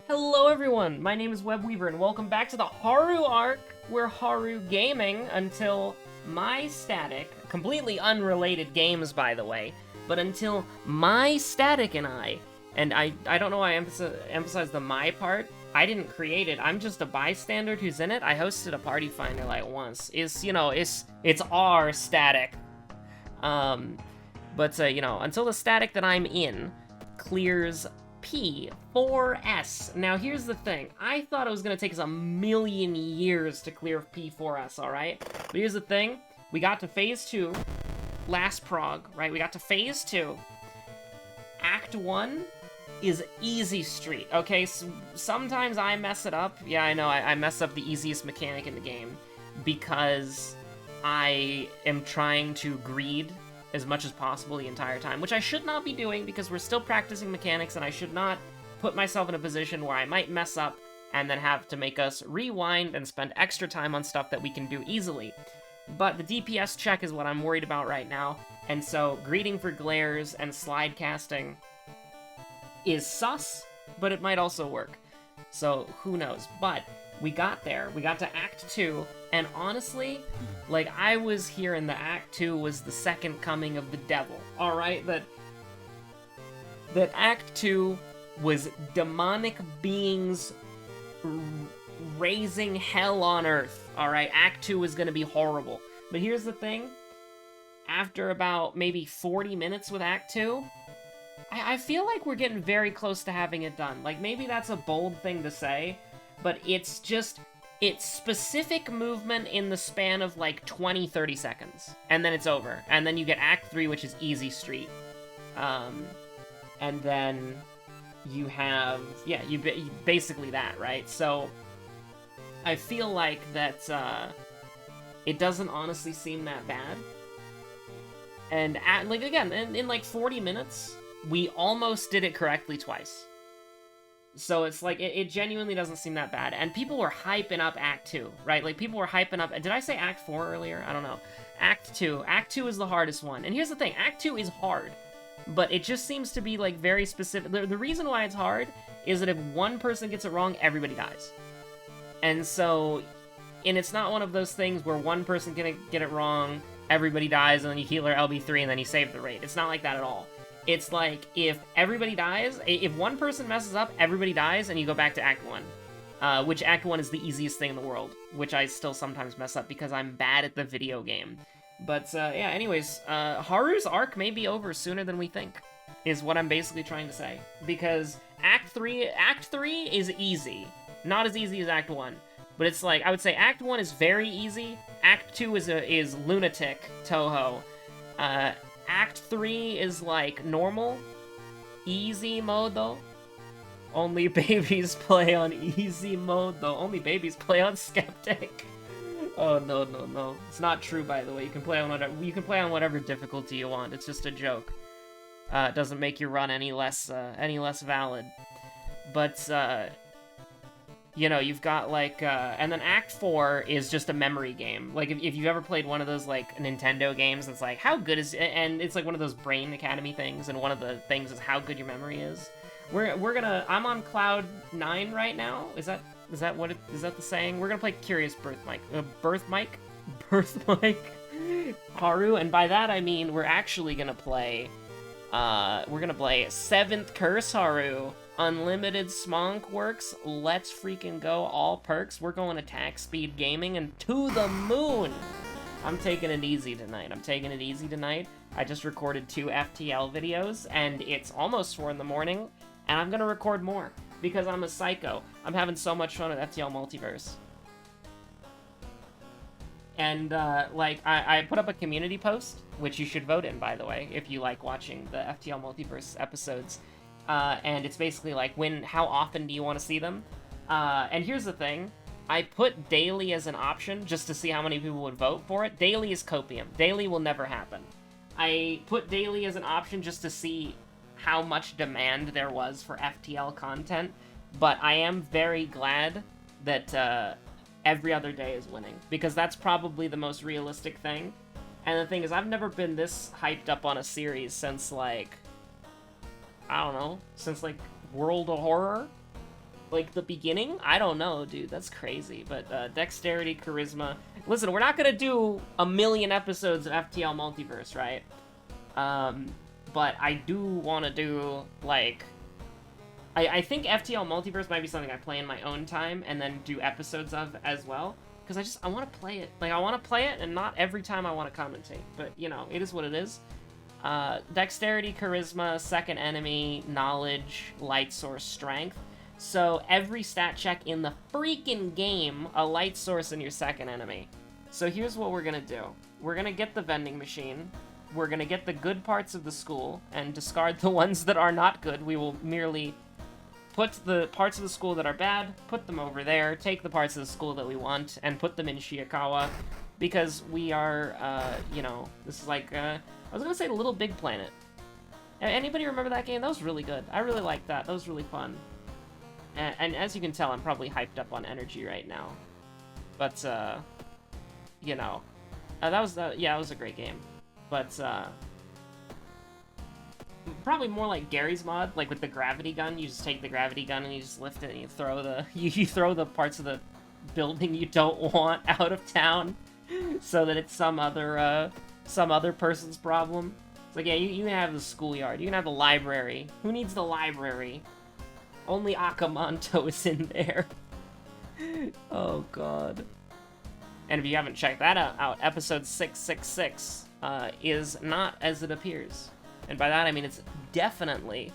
Hello everyone, my name is Webweaver and welcome back to the Haru arc. We're Haru gaming until my static, completely unrelated games by the way, but until my static and I don't know why I emphasize the my part. I didn't create it, I'm just a bystander who's in it. I hosted a party finder like once. It's our static. Until the static that I'm in clears P4S. Now, here's the thing. I thought it was going to take us a million years to clear P4S, alright? But here's the thing. We got to Phase 2, last prog, right? We got to Phase 2. Act 1 is easy street, okay? So sometimes I mess it up. Yeah, I know, I mess up the easiest mechanic in the game because I am trying to greed as much as possible the entire time, which I should not be doing because we're still practicing mechanics and I should not put myself in a position where I might mess up and then have to make us rewind and spend extra time on stuff that we can do easily. But the DPS check is what I'm worried about right now, and so greeting for glares and slide casting is sus, but it might also work. So who knows, but we got there. We got to Act 2, and honestly, like, I was hearing the Act 2 was the second coming of the devil, alright? That Act 2 was demonic beings raising hell on earth, alright? Act 2 was gonna be horrible. But here's the thing, after about maybe 40 minutes with Act 2, I feel like we're getting very close to having it done. Like, maybe that's a bold thing to say, but it's specific movement in the span of like 20-30 seconds, and then it's over. And then you get Act 3, which is easy street. And then you have, yeah, basically that, right? So I feel like that it doesn't honestly seem that bad. And like, again, in like 40 minutes, we almost did it correctly twice. So it's like, it genuinely doesn't seem that bad. And people were hyping up Act 2, right? Like, people were hyping up... Did I say Act 4 earlier? I don't know. Act 2. Act 2 is the hardest one. And here's the thing. Act 2 is hard. But it just seems to be, like, very specific. The reason why it's hard is that if one person gets it wrong, everybody dies. And so... And it's not one of those things where one person can get it wrong, everybody dies, and then you heal their LB3, and then you save the raid. It's not like that at all. It's like, if everybody dies, if one person messes up, everybody dies, and you go back to Act 1. Which Act 1 is the easiest thing in the world, which I still sometimes mess up because I'm bad at the video game. But, yeah, anyways, Haru's arc may be over sooner than we think, is what I'm basically trying to say. Because Act 3 is easy. Not as easy as Act 1. But it's like, I would say Act 1 is very easy, Act 2 is lunatic, Toho. Act 3 is, like, normal. Easy mode, though. Only babies play on easy mode, though. Only babies play on skeptic. Oh, no. It's not true, by the way. You can play on whatever difficulty you want. It's just a joke. It doesn't make your run any less valid. But, you know, you've got, like, and then Act 4 is just a memory game. Like, if you've ever played one of those, like, Nintendo games, it's like, how good is... And it's, like, one of those Brain Academy things, and one of the things is how good your memory is. We're gonna... I'm on Cloud 9 right now. Is that the saying? We're gonna play Curious Birth Mike. Haru, and by that I mean we're actually gonna play... we're gonna play 7th Curse Haru. Unlimited Smonk works, let's freaking go, all perks. We're going attack speed gaming and to the moon. I'm taking it easy tonight. I just recorded 2 FTL videos and it's almost 4 in the morning and I'm gonna record more because I'm a psycho. I'm having so much fun with FTL Multiverse. And, like, I put up a community post, which you should vote in, by the way, if you like watching the FTL Multiverse episodes. And it's basically like, how often do you want to see them? And here's the thing, I put daily as an option just to see how many people would vote for it. Daily is copium. Daily will never happen. I put daily as an option just to see how much demand there was for FTL content, but I am very glad that every other day is winning, because that's probably the most realistic thing. And the thing is, I've never been this hyped up on a series since, like, I don't know, since, like, World of Horror? Like, the beginning? I don't know, dude. That's crazy. But, dexterity, charisma... Listen, we're not gonna do a million episodes of FTL Multiverse, right? But I do want to do, like... I think FTL Multiverse might be something I play in my own time and then do episodes of as well. Because I want to play it. Like, I want to play it, and not every time I want to commentate. But, you know, it is what it is. Dexterity, charisma, second enemy, knowledge, light source, strength. So every stat check in the freaking game, a light source in your second enemy. So here's what we're gonna do. We're gonna get the vending machine. We're gonna get the good parts of the school and discard the ones that are not good. We will merely put the parts of the school that are bad, put them over there, take the parts of the school that we want, and put them in Shiikawa. Because we are, you know, this is like, I was gonna say Little Big Planet. Anybody remember that game? That was really good. I really liked that. That was really fun. And as you can tell, I'm probably hyped up on energy right now. But, you know, that was a great game. But, probably more like Gary's mod, like with the gravity gun. You just take the gravity gun and you just lift it and you throw the, you throw the parts of the building you don't want out of town so that it's some other person's problem. It's like, yeah, you can have the schoolyard. You can have the library. Who needs the library? Only Akamanto is in there. Oh, God. And if you haven't checked that out, episode 666 is not as it appears. And by that, I mean it's definitely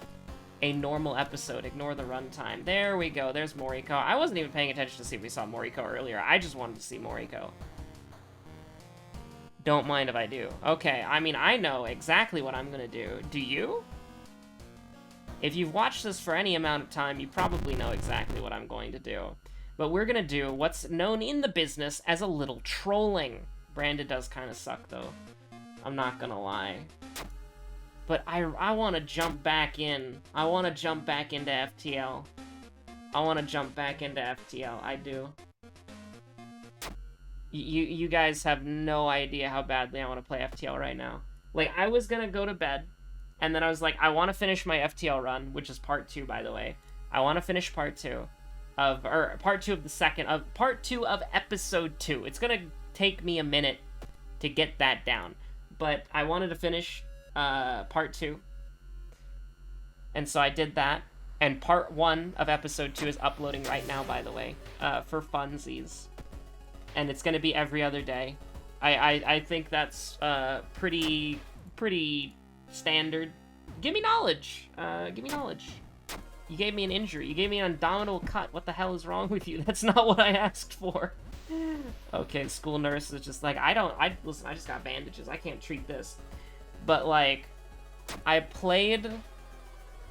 a normal episode. Ignore the runtime. There we go. There's Moriko. I wasn't even paying attention to see if we saw Moriko earlier. I just wanted to see Moriko. Don't mind if I do. Okay, I mean, I know exactly what I'm gonna do. Do you? If you've watched this for any amount of time, you probably know exactly what I'm going to do. But we're gonna do what's known in the business as a little trolling. Branded does kind of suck, though. I'm not gonna lie. But I want to jump back in. I want to jump back into FTL. I want to jump back into FTL. I do. You guys have no idea how badly I want to play FTL right now. Like, I was gonna go to bed. And then I was like, I want to finish my FTL run, which is part 2, by the way. I want to finish part 2 of, or part 2 of the second, of part 2 of episode 2. It's gonna take me a minute to get that down, but I wanted to finish part 2, and so I did that. And part 1 of episode 2 is uploading right now, by the way, for funsies, and it's gonna be every other day. I think that's pretty standard. Give me knowledge. Give me knowledge. You gave me an injury. You gave me an abdominal cut. What the hell is wrong with you? That's not what I asked for. Okay, school nurse is just like, listen, I just got bandages. I can't treat this. But, like, I played,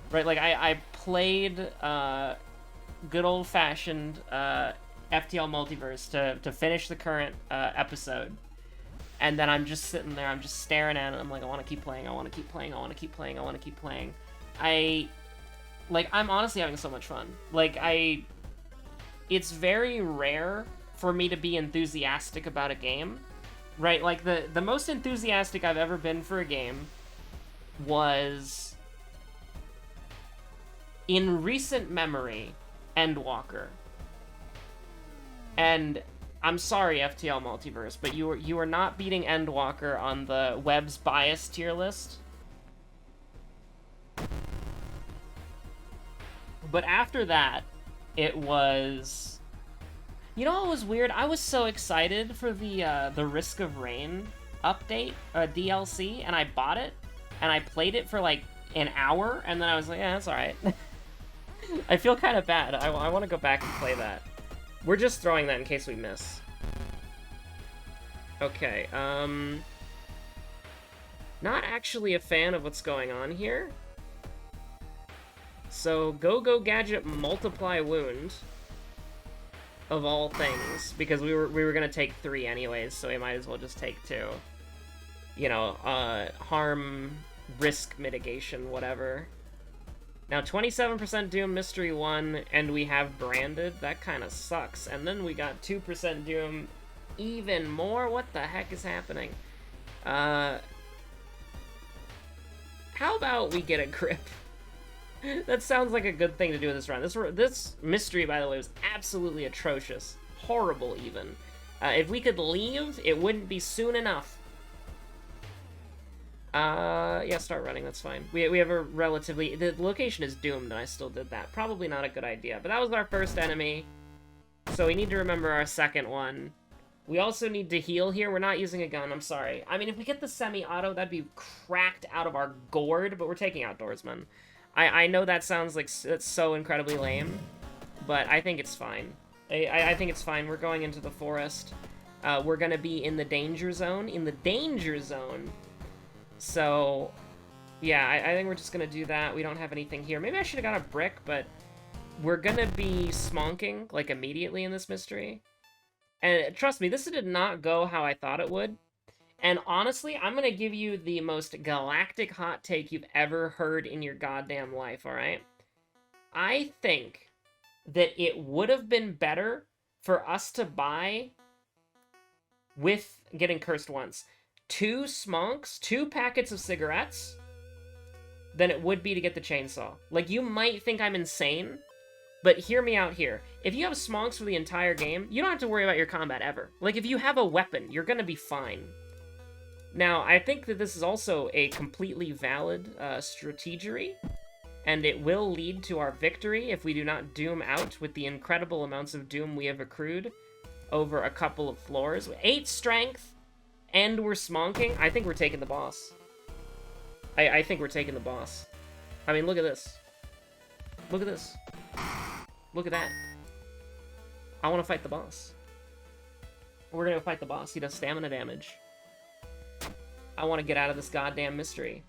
right, like, I played, good old-fashioned, FTL Multiverse to finish the current, episode. And then I'm just sitting there, I'm just staring at it, I'm like, I want to keep playing, I want to keep playing, I want to keep playing, I want to keep playing. I'm honestly having so much fun. Like, it's very rare for me to be enthusiastic about a game, right? Like, the most enthusiastic I've ever been for a game was, in recent memory, Endwalker. And I'm sorry, FTL Multiverse, but you are not beating Endwalker on the Web's bias tier list. But after that, it was... You know what was weird? I was so excited for the Risk of Rain update, DLC, and I bought it, and I played it for like an hour, and then I was like, yeah, that's alright. I feel kind of bad. I want to go back and play that. We're just throwing that in case we miss. Okay, not actually a fan of what's going on here. So, Go Gadget Multiply Wound, of all things, because we were gonna take 3 anyways, so we might as well just take 2. You know, harm, risk mitigation, whatever. Now, 27% Doom Mystery 1, and we have Branded. That kind of sucks. And then we got 2% Doom even more. What the heck is happening? How about we get a grip? That sounds like a good thing to do in this run. This mystery, by the way, was absolutely atrocious. Horrible, even. If we could leave, it wouldn't be soon enough. Yeah, start running, that's fine. We have a relatively... The location is doomed, and I still did that. Probably not a good idea, but that was our first enemy. So we need to remember our second one. We also need to heal here. We're not using a gun, I'm sorry. I mean, if we get the semi-auto, that'd be cracked out of our gourd, but we're taking Outdoorsman. I know that sounds like that's so incredibly lame, but I think it's fine. I think it's fine. We're going into the forest. We're gonna be in the danger zone. So, yeah, I think we're just gonna do that. We don't have anything here. Maybe I should have got a brick, but we're gonna be smonking, like, immediately in this mystery. And trust me, this did not go how I thought it would. And honestly, I'm gonna give you the most galactic hot take you've ever heard in your goddamn life, alright? I think that it would have been better for us to buy, with getting cursed once, 2 Smonks, 2 packets of cigarettes, than it would be to get the chainsaw. Like, you might think I'm insane, but hear me out here. If you have Smonks for the entire game, you don't have to worry about your combat ever. Like, if you have a weapon, you're gonna be fine. Now, I think that this is also a completely valid strategery, and it will lead to our victory if we do not doom out with the incredible amounts of doom we have accrued over a couple of floors. 8 strength, and we're smonking. I think we're taking the boss. I think we're taking the boss. I mean, look at this. Look at this. Look at that. I want to fight the boss. We're gonna fight the boss. He does stamina damage. I want to get out of this goddamn mystery.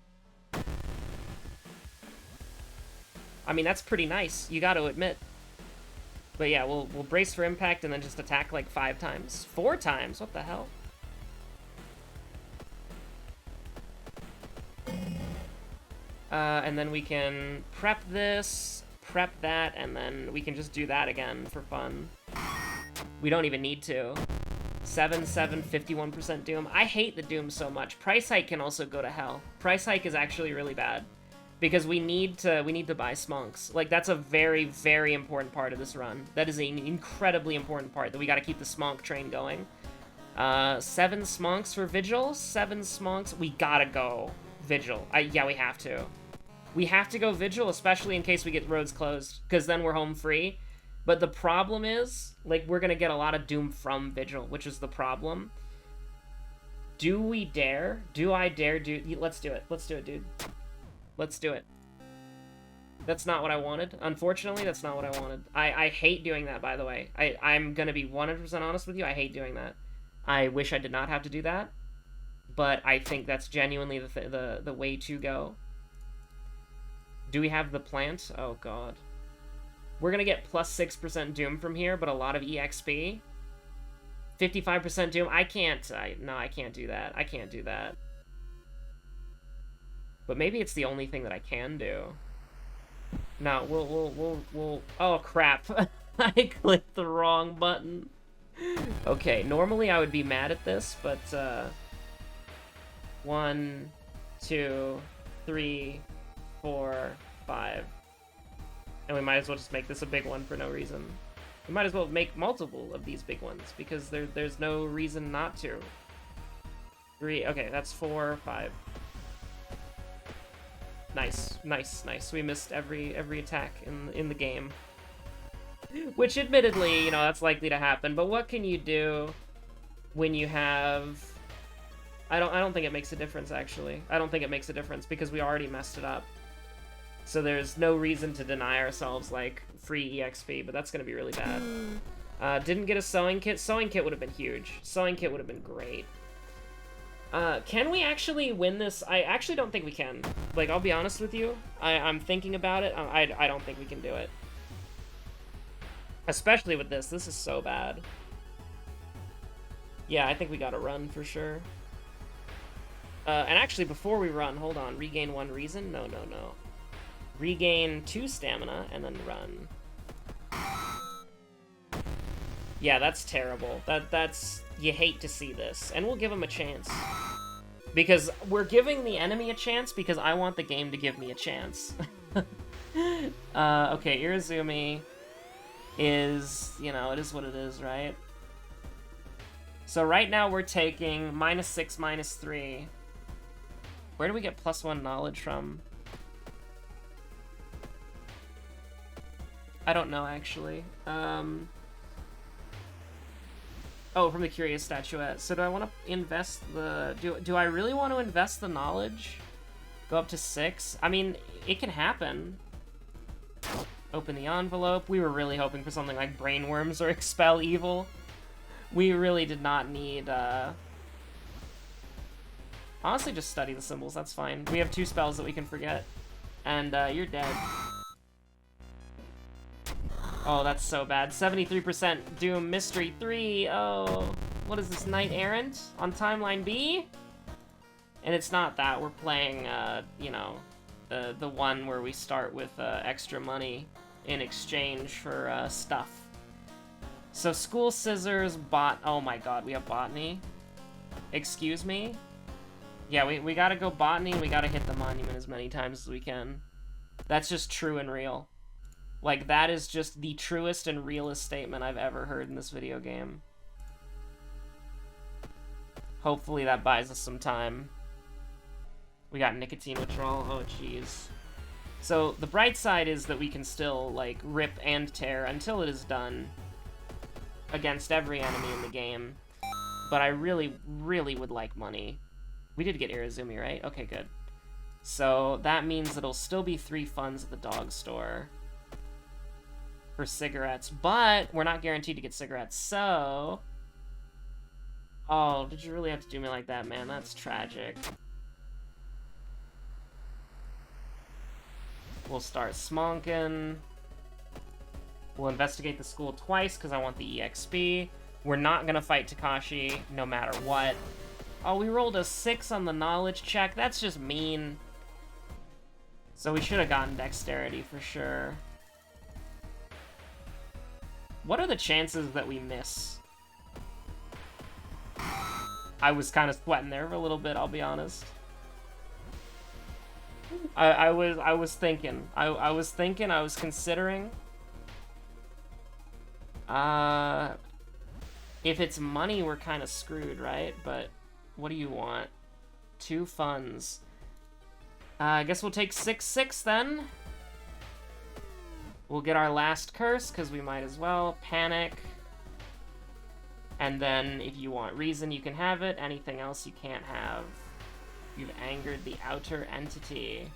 I mean, that's pretty nice, you gotta admit. But yeah, we'll brace for impact and then just attack like 5 times. 4 times? What the hell? And then we can prep this, prep that, and then we can just do that again for fun. We don't even need to. 51% Doom. I hate the Doom so much. Price hike can also go to hell. Price hike is actually really bad. Because we need to buy Smonks. Like, that's a very, very important part of this run. That is an incredibly important part, that we gotta keep the Smonk train going. 7 Smonks for Vigil, 7 Smonks. We gotta go Vigil. Yeah, we have to. We have to go Vigil, especially in case we get roads closed, because then we're home free. But the problem is, like, we're gonna get a lot of Doom from Vigil, which is the problem. Do we dare? Do I dare do... Let's do it. Let's do it, dude. Let's do it. That's not what I wanted. Unfortunately, that's not what I wanted. I hate doing that, by the way. I'm gonna be 100% honest with you. I hate doing that. I wish I did not have to do that. But I think that's genuinely the way to go. Do we have the plant? Oh, God. We're gonna get plus 6% Doom from here, but a lot of EXP. 55% Doom. I can't. No, I can't do that. I can't do that. But maybe it's the only thing that I can do. No, we'll... Oh, crap. I clicked the wrong button. Okay, normally I would be mad at this, but, 1, 2, 3, 4, 5. And we might as well just make this a big one for no reason. We might as well make multiple of these big ones, because there's no reason not to. 3, okay, that's 4, 5. Nice, nice, nice. We missed every attack in the game. Which, admittedly, you know, that's likely to happen, but what can you do when you have... I don't think it makes a difference, actually. I don't think it makes a difference, because we already messed it up. So there's no reason to deny ourselves, like, free EXP, but that's gonna be really bad. Didn't get a sewing kit. Sewing kit would have been huge. Sewing kit would have been great. Can we actually win this? I actually don't think we can. Like, I'll be honest with you. I'm thinking about it. I don't think we can do it. Especially with this. This is so bad. Yeah, I think we gotta run for sure. And actually, before we run, hold on. Regain 1 reason? No, no, no. Regain 2 stamina, and then run. Yeah, that's terrible. That's... You hate to see this. And we'll give him a chance. Because we're giving the enemy a chance because I want the game to give me a chance. Okay, Irizumi is, you know, it is what it is, right? So right now we're taking -6, -3. Where do we get +1 knowledge from? I don't know, actually. Oh, from the Curious Statuette. So do I want to invest the... Do I really want to invest the knowledge? Go up to 6? I mean, it can happen. Open the envelope. We were really hoping for something like Brainworms or Expel Evil. We really did not need, Honestly, just study the symbols, that's fine. We have 2 spells that we can forget. And, you're dead. Oh, that's so bad. 73% Doom Mystery 3. Oh, what is this, Knight Errant on Timeline B? And it's not that. We're playing, you know, the one where we start with extra money in exchange for stuff. So School Scissors, oh my god, we have Botany. Excuse me? Yeah, we gotta go Botany, and we gotta hit the monument as many times as we can. That's just true and real. Like, that is just the truest and realest statement I've ever heard in this video game. Hopefully that buys us some time. We got nicotine withdrawal. Oh, jeez. So, the bright side is that we can still, like, rip and tear until it is done against every enemy in the game. But I really, really would like money. We did get Irizumi, right? Okay, good. So, that means it'll still be 3 funds at the dog store for cigarettes, but we're not guaranteed to get cigarettes, so... Oh, did you really have to do me like that, man? That's tragic. We'll start smonking. We'll investigate the school twice, because I want the EXP. We're not gonna fight Takashi, no matter what. Oh, we rolled a 6 on the knowledge check. That's just mean. So we should have gotten dexterity for sure. What are the chances that we miss? I was kind of sweating there for a little bit, I'll be honest. I was thinking. I was considering. If it's money, we're kind of screwed, right? But what do you want? 2 funds. I guess we'll take 6/6 then. We'll get our last curse, because we might as well. Panic. And then, if you want reason, you can have it. Anything else you can't have. You've angered the outer entity.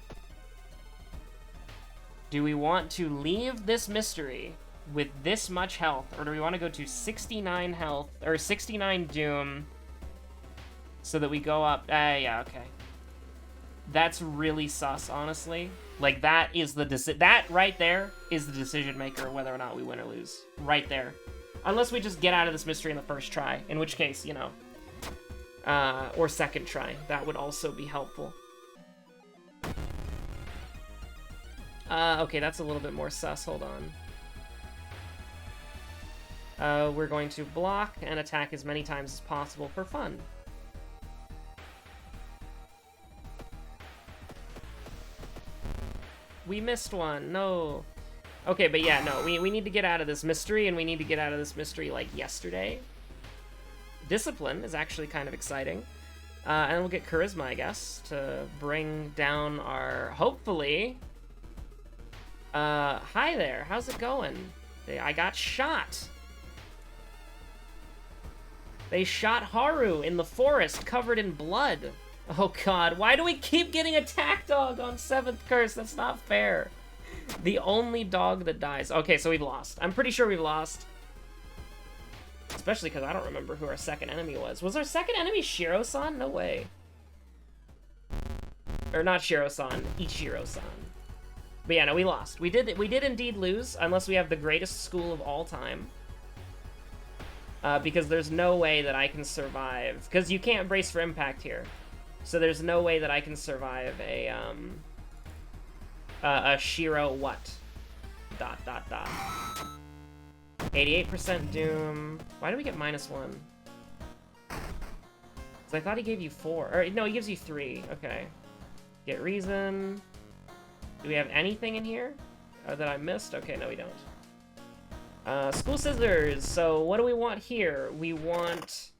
Do we want to leave this mystery with this much health, or do we want to go to 69 health, or 69 doom, so that we go up... yeah, okay. That's really sus, honestly. Like, that is the that right there is the decision maker whether or not we win or lose. Right there. Unless we just get out of this mystery in the first try, in which case, you know, or second try. That would also be helpful. Okay, that's a little bit more sus. Hold on. We're going to block and attack as many times as possible for fun. We missed one. No. Okay, but yeah, no. We need to get out of this mystery, and we need to get out of this mystery, like, yesterday. Discipline is actually kind of exciting. And we'll get Charisma, I guess, to bring down our... Hopefully... hi there. How's it going? I got shot. They shot Haru in the forest, covered in blood. Oh god, why do we keep getting attack dog on 7th curse? That's not fair. The only dog that dies. Okay, so we've lost. I'm pretty sure we've lost. Especially because I don't remember who our second enemy was. Was our second enemy Shiro-san? No way. Or not Shiro-san, Ichiro-san. But yeah, no, we lost. We did indeed lose, unless we have the greatest school of all time. Because there's no way that I can survive. Because you can't brace for impact here. So there's no way that I can survive a Shiro what? ... 88% Doom. Why do we get -1? Because I thought he gave you 4. Or, no, he gives you 3. Okay. Get Reason. Do we have anything in here? that I missed? Okay, no we don't. School scissors. So what do we want here? We want...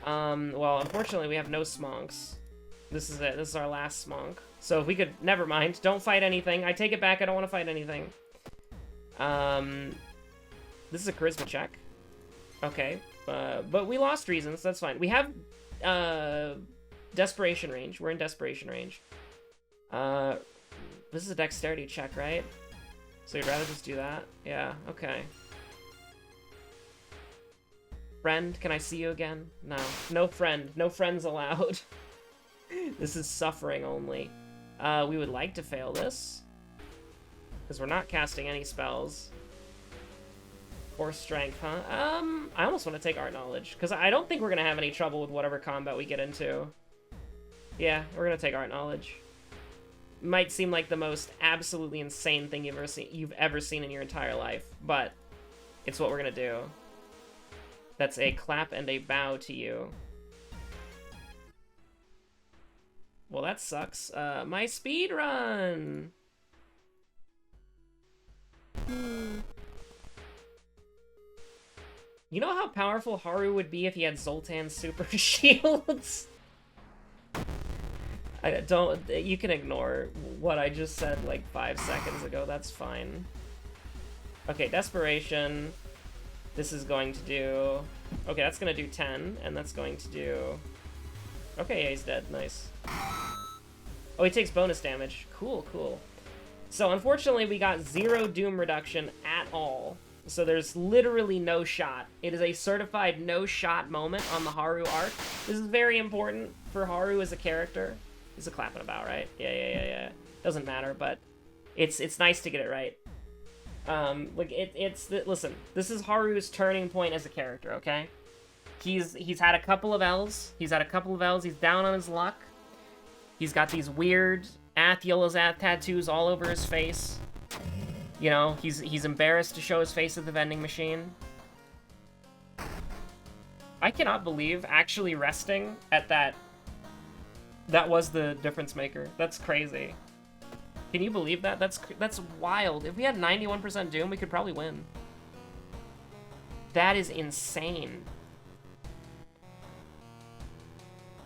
well, unfortunately we have no Smonks. This is it. This is our last Smonk. So if we could... Never mind. Don't fight anything. I take it back. I don't want to fight anything. This is a charisma check. Okay. But we lost reasons. That's fine. We have, desperation range. We're in desperation range. This is a dexterity check, right? So you'd rather just do that? Yeah, okay. Friend, can I see you again? No. No friend. No friends allowed. This is suffering only. We would like to fail this. Because we're not casting any spells. Or strength, huh? I almost want to take Art Knowledge. Because I don't think we're going to have any trouble with whatever combat we get into. Yeah, we're going to take Art Knowledge. Might seem like the most absolutely insane thing you've ever seen in your entire life. But it's what we're going to do. That's a clap and a bow to you. Well, that sucks. My speed run! You know how powerful Haru would be if he had Zoltan's super shields? You can ignore what I just said like 5 seconds ago, that's fine. Okay, Desperation. This is going to do... Okay, that's going to do 10, and that's going to do... Okay, yeah, he's dead, nice. Oh, he takes bonus damage. Cool, cool. So, unfortunately, we got 0 Doom reduction at all. So there's literally no shot. It is a certified no-shot moment on the Haru arc. This is very important for Haru as a character. It's a clap and a bow, right? Yeah. Doesn't matter, but it's nice to get it right. Listen, this is Haru's turning point as a character, okay? He's had a couple of L's. He's down on his luck. He's got these weird Ath tattoos all over his face. You know, he's embarrassed to show his face at the vending machine. I cannot believe actually resting at that was the difference maker. That's crazy. Can you believe that? That's wild. If we had 91% Doom, we could probably win. That is insane.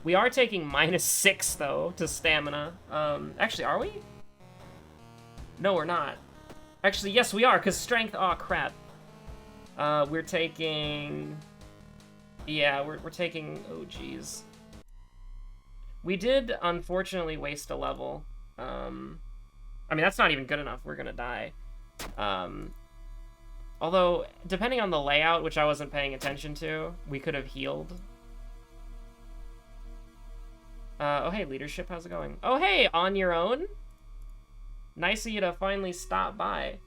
We are taking -6, though, to stamina. Actually, are we? No, we're not. Actually, yes, we are, because strength... Oh, crap. We're taking... Yeah, we're taking... Oh, jeez. We did, unfortunately, waste a level. I mean, that's not even good enough. We're gonna die. Although, depending on the layout, which I wasn't paying attention to, we could have healed. Oh, hey, leadership, how's it going? Oh, hey, on your own? Nice of you to finally stop by.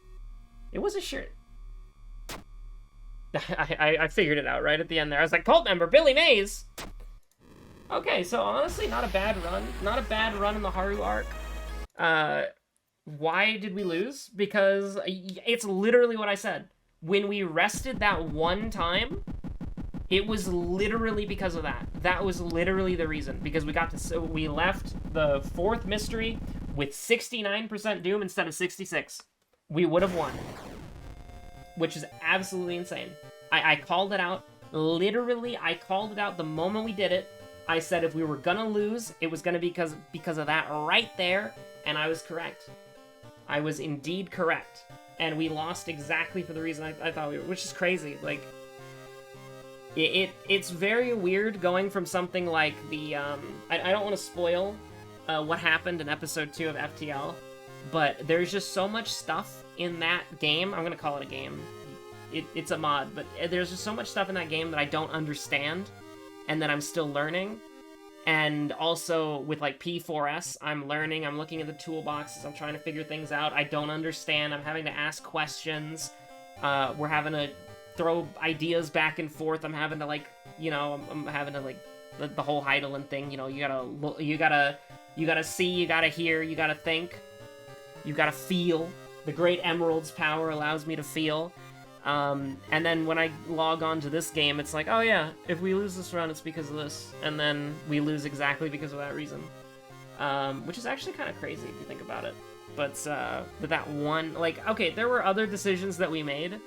It was a shirt. I figured it out right at the end there. I was like, cult member, Billy Mays! Okay, so honestly, not a bad run. Not a bad run in the Haru arc. Why did we lose? Because it's literally what I said. When we rested that one time, it was literally because of that. That was literally the reason. Because we left the 4th mystery with 69% Doom instead of 66. We would have won. Which is absolutely insane. I called it out. Literally, I called it out the moment we did it. I said if we were gonna lose, it was gonna be because of that right there, and I was correct. I was indeed correct. And we lost exactly for the reason I thought we were, which is crazy. Like, it's very weird going from something like the, I don't want to spoil what happened in episode 2 of FTL, but there's just so much stuff in that game. I'm gonna call it a game. It's a mod, but there's just so much stuff in that game that I don't understand, and that I'm still learning. And also with like P4S, I'm learning, I'm looking at the toolboxes, I'm trying to figure things out. I don't understand, I'm having to ask questions. We're having to throw ideas back and forth. I'm having to, like, you know, I'm having to, like, the whole Heidelin thing, you know, you gotta see, you gotta hear, you gotta think, you gotta feel. The Great Emerald's power allows me to feel. And then when I log on to this game, it's like, oh yeah, if we lose this run, it's because of this. And then we lose exactly because of that reason. Which is actually kind of crazy if you think about it. but that one, like, okay, there were other decisions that we made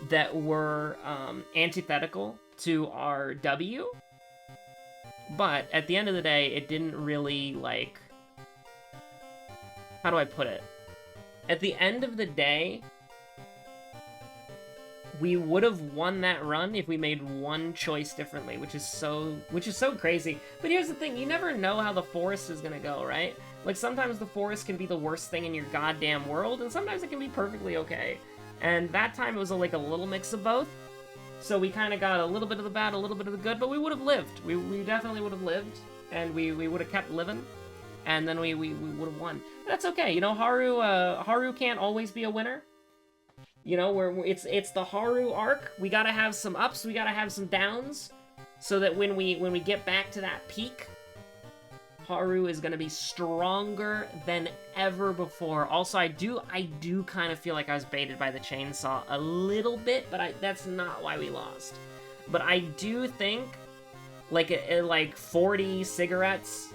that were antithetical to our W, but at the end of the day, it didn't really, like, how do I put it? At the end of the day, we would have won that run if we made one choice differently, which is so crazy. But here's the thing, you never know how the forest is gonna go, right? Like, sometimes the forest can be the worst thing in your goddamn world, and sometimes it can be perfectly okay. And that time it was like a little mix of both. So we kind of got a little bit of the bad, a little bit of the good, but we would have lived. We definitely would have lived, and we would have kept living, and then we would have won. But that's okay, you know, Haru can't always be a winner. You know, it's the Haru arc. We gotta have some ups, we gotta have some downs, so that when we get back to that peak, Haru is gonna be stronger than ever before. Also, I do kind of feel like I was baited by the chainsaw a little bit, but that's not why we lost. But I do think, like 40 cigarettes,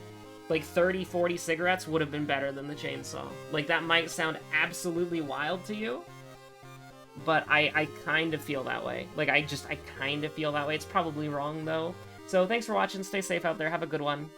like 30, 40 cigarettes would have been better than the chainsaw. Like, that might sound absolutely wild to you, but I kind of feel that way. Like, I kind of feel that way. It's probably wrong, though. So, thanks for watching. Stay safe out there. Have a good one.